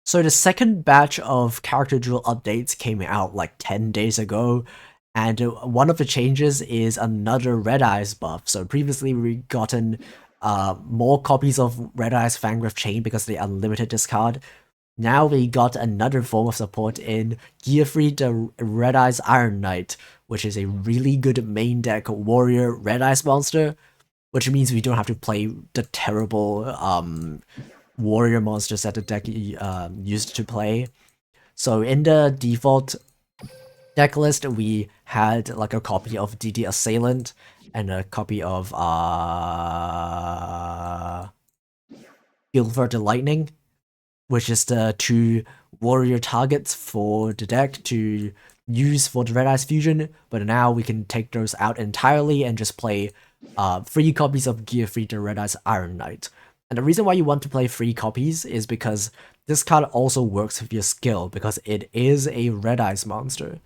So the second batch of character duel updates came out like 10 days ago, and one of the changes is another Red Eyes buff. So previously we gotten more copies of Red Eyes Fangriff Chain because they unlimited discard. Now we got another form of support in Gearfried the Red Eyes Iron Knight, which is a really good main deck warrior Red Eyes monster, which means we don't have to play the terrible warrior monsters that the deck used to play. So in the default deck list, we had like a copy of DD Assailant and a copy of Gilbert the Lightning, which is the two warrior targets for the deck to use for the Red Eyes Fusion, but now we can take those out entirely and just play 3 copies of Gearfried the Red Eyes Iron Knight. And the reason why you want to play 3 copies is because this card also works with your skill, because it is a Red Eyes monster.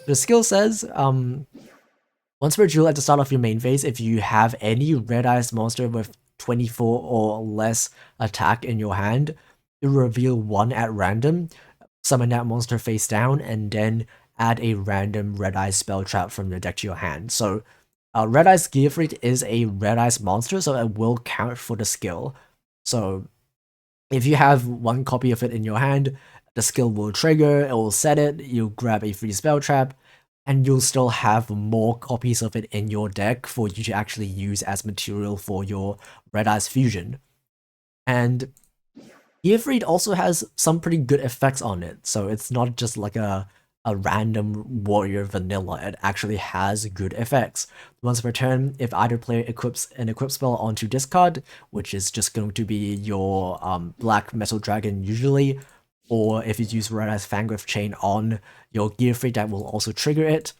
The skill says, once per duel at the start of your main phase, if you have any Red Eyes monster with 24 or less attack in your hand, you reveal 1 at random, summon that monster face down, and then add a random Red Eyes spell trap from your deck to your hand. So Red Eyes Gearfried is a Red Eyes monster, so it will count for the skill. So if you have 1 copy of it in your hand, the skill will trigger, it will set it, you grab a free spell trap, and you'll still have more copies of it in your deck for you to actually use as material for your Red Eyes Fusion. And Gearfried also has some pretty good effects on it, so it's not just like a random warrior vanilla, it actually has good effects. Once per turn, if either player equips an equip spell onto discard, which is just going to be your black metal dragon usually, or if you use Red Eyes Fangriff Chain on your Gearfried, that will also trigger it.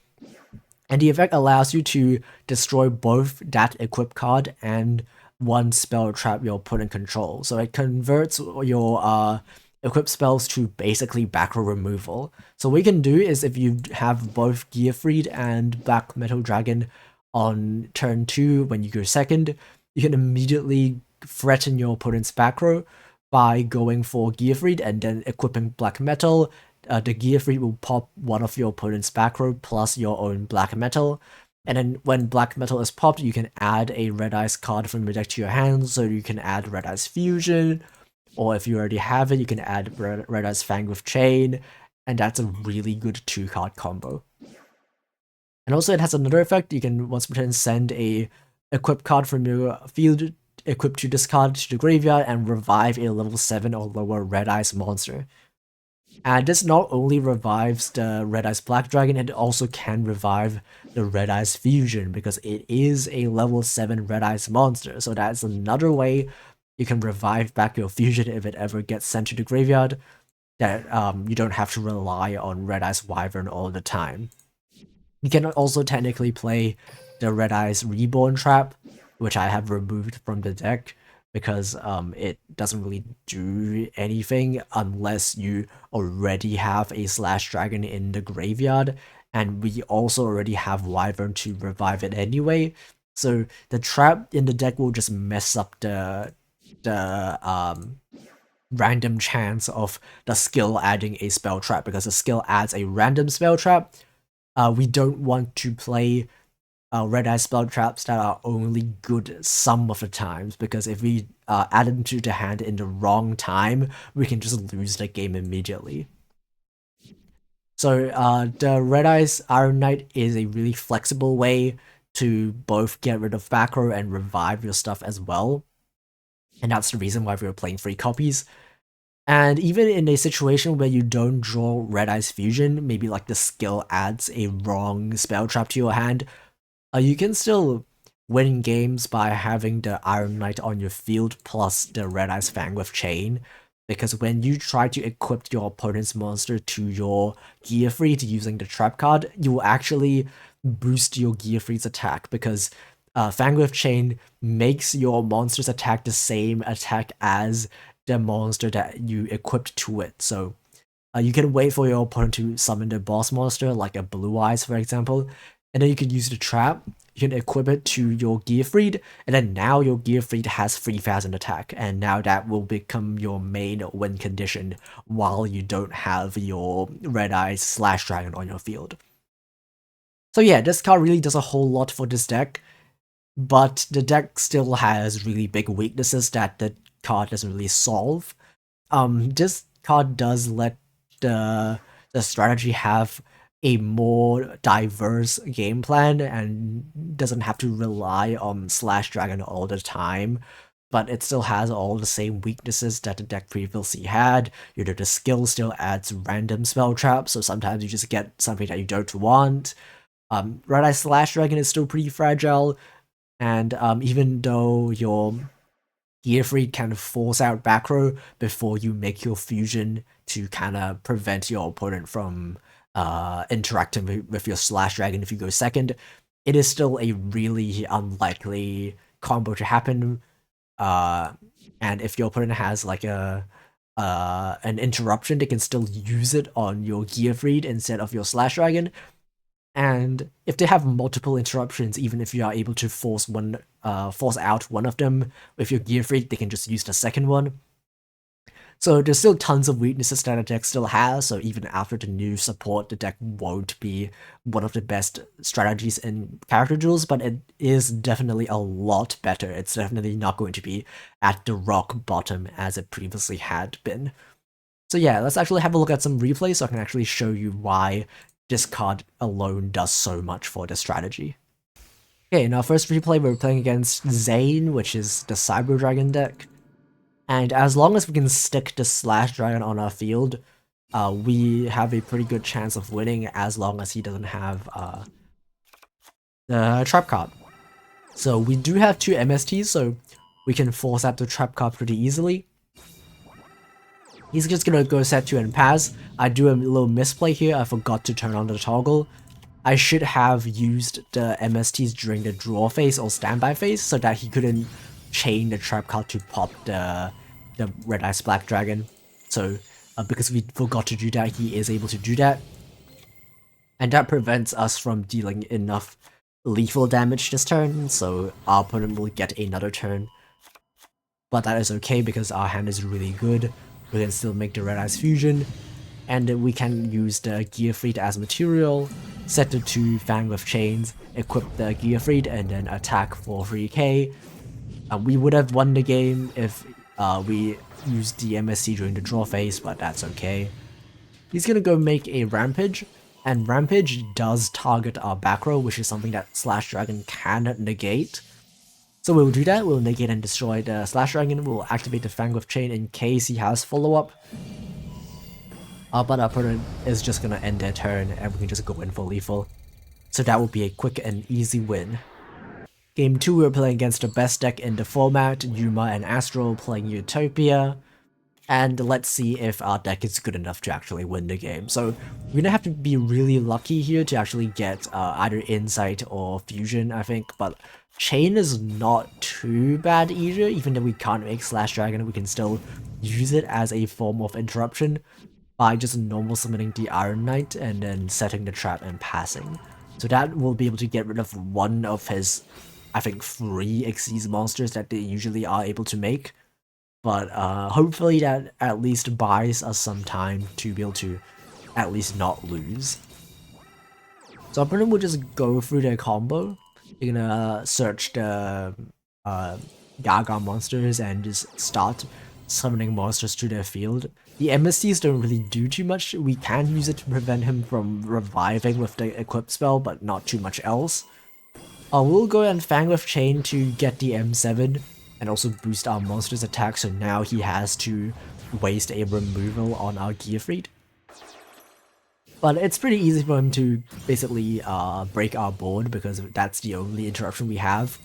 And the effect allows you to destroy both that equip card and 1 spell trap your opponent controls. So it converts your equip spells to basically back row removal. So what you can do is, if you have both Gearfried and Black Metal Dragon on turn 2 when you go second, you can immediately threaten your opponent's back row by going for Gearfried and then equipping Black Metal. The Gearfried will pop one of your opponent's back row plus your own Black Metal. And then when Black Metal is popped, you can add a Red Eyes card from your deck to your hand, so you can add Red Eyes Fusion, or if you already have it, you can add Red Eyes Fangriff Chain, and that's a really good 2-card combo. And also it has another effect, you can once per turn send a equip card from your field equipped to discard to the graveyard and revive a level 7 or lower Red Eyes monster. And this not only revives the Red Eyes Black Dragon, it also can revive the Red Eyes Fusion, because it is a level 7 Red Eyes monster. So that's another way you can revive back your Fusion if it ever gets sent to the graveyard, that you don't have to rely on Red Eyes Wyvern all the time. You can also technically play the Red Eyes Reborn trap, which I have removed from the deck, because it doesn't really do anything unless you already have a Slash Dragon in the graveyard, and we also already have Wyvern to revive it anyway. So the trap in the deck will just mess up the random chance of the skill adding a spell trap, because the skill adds a random spell trap. We don't want to play Red Eye spell traps that are only good some of the times, because if we add them to the hand in the wrong time, we can just lose the game immediately. So the Red Eyes Iron Knight is a really flexible way to both get rid of back row and revive your stuff as well. And that's the reason why we were playing 3 copies. And even in a situation where you don't draw Red Eyes Fusion, maybe like the skill adds a wrong spell trap to your hand, you can still win games by having the Iron Knight on your field plus the Red Eyes Fangriff Chain, because when you try to equip your opponent's monster to your Gearfried using the trap card, you will actually boost your Gearfried's attack, because Fangriff Chain makes your monster's attack the same attack as the monster that you equipped to it. So you can wait for your opponent to summon the boss monster, like a Blue Eyes, for example, and then you can use the trap. You can equip it to your Gearfried, and then now your Gearfried has 3000 attack, and now that will become your main win condition while you don't have your Red Eyes Slash Dragon on your field. So yeah, this card really does a whole lot for this deck, but the deck still has really big weaknesses that the card doesn't really solve. This card does let the strategy have a more diverse game plan and doesn't have to rely on Slash Dragon all the time, but it still has all the same weaknesses that the deck previously had. The skill still adds random spell traps, so sometimes you just get something that you don't want. Red Eye Slash Dragon is still pretty fragile, and even though your Gearfried can force out back row before you make your fusion to kind of prevent your opponent from interacting with your Slash Dragon if you go second, it is still a really unlikely combo to happen. And if your opponent has like an interruption, they can still use it on your Gearfried instead of your Slash Dragon. And if they have multiple interruptions, even if you are able to force out one of them with your Gearfried, they can just use the second one. So there's still tons of weaknesses that the deck still has, so even after the new support, the deck won't be one of the best strategies in character duels, but it is definitely a lot better. It's definitely not going to be at the rock bottom as it previously had been. So yeah, let's actually have a look at some replays so I can actually show you why this card alone does so much for the strategy. Okay, in our first replay, we're playing against Zane, which is the Cyber Dragon deck. And as long as we can stick the Slash Dragon on our field, we have a pretty good chance of winning as long as he doesn't have the Trap card. So we do have 2 MSTs, so we can force out the Trap card pretty easily. He's just gonna go set 2 and pass. I do a little misplay here, I forgot to turn on the toggle. I should have used the MSTs during the draw phase or standby phase so that he couldn't chain the trap card to pop the Red Eyes Black Dragon. So because we forgot to do that, he is able to do that. And that prevents us from dealing enough lethal damage this turn, so our opponent will get another turn. But that is okay because our hand is really good. We can still make the Red Eyes Fusion, and we can use the Gearfried as material, set it to Fang with Chains, equip the Gearfried, and then attack for 3k. We would have won the game if we used the MSC during the draw phase, but that's okay. He's gonna go make a Rampage, and Rampage does target our back row, which is something that Slash Dragon can negate. So we'll do that, we'll negate and destroy the Slash Dragon, we'll activate the Fang with Chain in case he has follow-up. But our opponent is just gonna end their turn and we can just go in for lethal. So that will be a quick and easy win. Game 2 we're playing against the best deck in the format, Yuma and Astral playing Utopia. And let's see if our deck is good enough to actually win the game. So we're gonna have to be really lucky here to actually get either Insight or Fusion, I think. But Chain is not too bad either, even though we can't make Slash Dragon, we can still use it as a form of interruption by just normal summoning the Iron Knight and then setting the trap and passing. So that will be able to get rid of one of his, I think, 3 Xyz monsters that they usually are able to make. But hopefully that at least buys us some time to be able to at least not lose. So our opponent will just go through their combo. They're gonna search the Gaga monsters and just start summoning monsters to their field. The MSCs don't really do too much. We can use it to prevent him from reviving with the equip spell, but not too much else. We'll go and Fang with Chain to get the M7 and also boost our monster's attack, so now he has to waste a removal on our Gearfried. But it's pretty easy for him to basically break our board because that's the only interruption we have.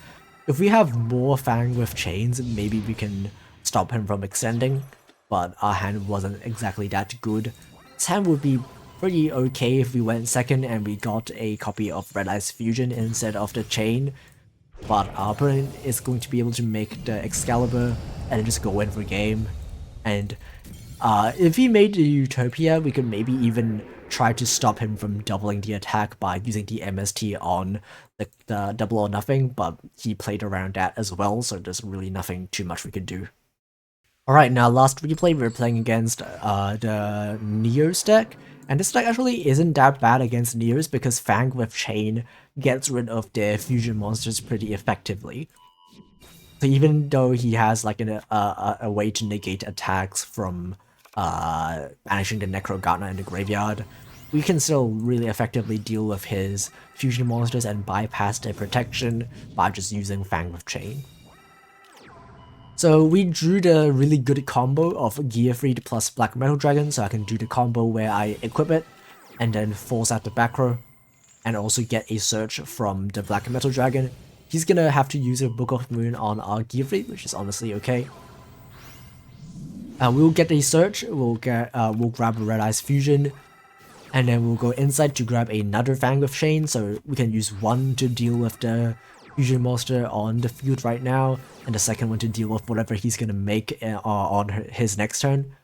If we have more Fang with Chains, maybe we can stop him from extending, but our hand wasn't exactly that good. His hand would be pretty okay if we went second and we got a copy of Red Eyes Fusion instead of the Chain, but our opponent is going to be able to make the Excalibur and just go in for game. And if he made the Utopia, we could maybe even try to stop him from doubling the attack by using the MST on the double or nothing, but he played around that as well, so there's really nothing too much we could do. Alright, now last replay we were playing against the Neos deck, and this deck actually isn't that bad against Neos because Fang with Chain gets rid of their fusion monsters pretty effectively. So even though he has like a way to negate attacks from banishing the Necro Gardener in the graveyard, we can still really effectively deal with his fusion monsters and bypass their protection by just using Fang with Chain. So we drew the really good combo of Gearfried plus Black Metal Dragon, so I can do the combo where I equip it and then force out the back row and also get a search from the Black Metal Dragon. He's gonna have to use a Book of Moon on our Gearfried, which is honestly okay. We'll get a search, we'll grab a Red Eyes Fusion, and then we'll go inside to grab another Fang with Chain, so we can use one to deal with the fusion monster on the field right now, and the second one to deal with whatever he's gonna make on his next turn.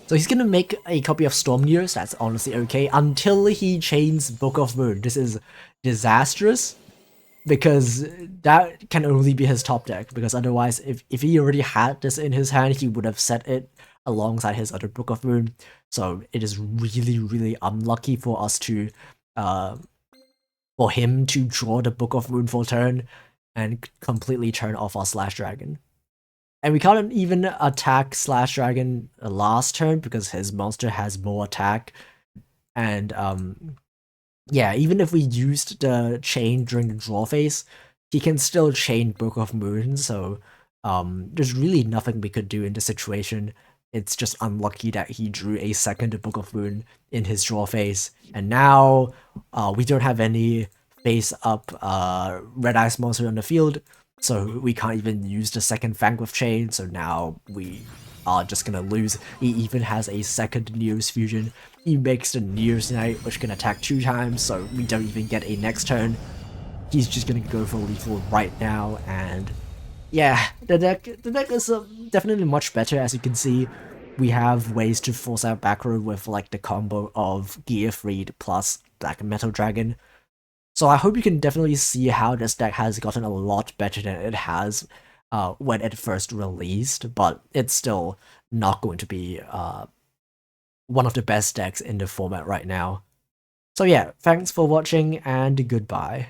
So he's gonna make a copy of Stormneers, that's honestly okay, until he chains Book of Moon. This is disastrous, because that can only be his top deck, because otherwise, if he already had this in his hand, he would have set it alongside his other Book of Moon. So it is really, really unlucky for us to, for him to draw the Book of Moon for turn and completely turn off our Slash Dragon. And we can't even attack Slash Dragon last turn because his monster has more attack. And yeah, even if we used the chain during the draw phase, he can still chain Book of Moon, so there's really nothing we could do in this situation. It's just unlucky that he drew a second Book of Moon in his draw phase, and now we don't have any face-up Red Eyes monster on the field, so we can't even use the second Fang with Chain, so now we are just gonna lose. He even has a second Neos fusion. He makes the Neos Knight, which can attack 2 times, so we don't even get a next turn. He's just gonna go for lethal right now, and yeah, the deck is definitely much better. As you can see, we have ways to force out back row with like the combo of Gearfried plus Black Metal Dragon. So I hope you can definitely see how this deck has gotten a lot better than it has when it first released, but it's still not going to be one of the best decks in the format right now. So yeah, thanks for watching and goodbye.